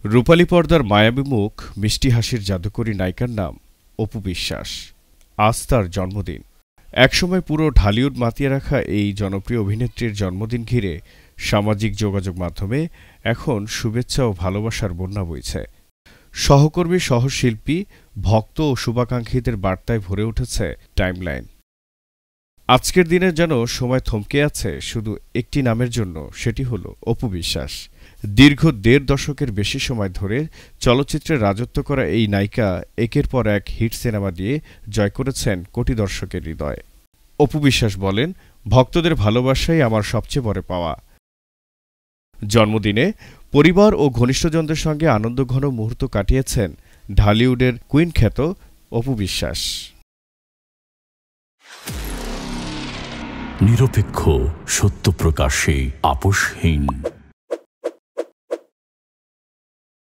রূপালী পর্দার মায়াবী মুখ, মিষ্টি হাসির জাদুকরী নায়িকার নাম অপু বিশ্বাস। আজ তার জন্মদিন। একসময় পুরো ঢালিউড মাতিয়ে রাখা এই জনপ্রিয় অভিনেত্রীর জন্মদিন ঘিরে সামাজিক যোগাযোগ মাধ্যমে এখন শুভেচ্ছা ও ভালোবাসার বন্যা বইছে। সহকর্মী, সহশিল্পী, ভক্ত ও শুভাকাঙ্ক্ষীদের বার্তায় ভরে উঠেছে টাইমলাইন। আজকের দিনে যেন সময় থমকে আছে শুধু একটি নামের জন্য, সেটি হলো অপু বিশ্বাস। দীর্ঘ ১.৫ দশকের বেশি সময় ধরে চলচ্চিত্রে রাজত্ব করা এই নায়িকা একের পর এক হিট সিনেমা দিয়ে জয় করেছেন কোটি দর্শকের হৃদয়। অপু বিশ্বাস বলেন, ভক্তদের ভালোবাসাই আমার সবচেয়ে বড় পাওয়া। জন্মদিনে পরিবার ও ঘনিষ্ঠজনদের সঙ্গে আনন্দঘন মুহূর্ত কাটিয়েছেন ঢালিউডের কুইন খ্যাত অপু বিশ্বাস। নিরপেক্ষ, সত্য প্রকাশে আপোষহীন।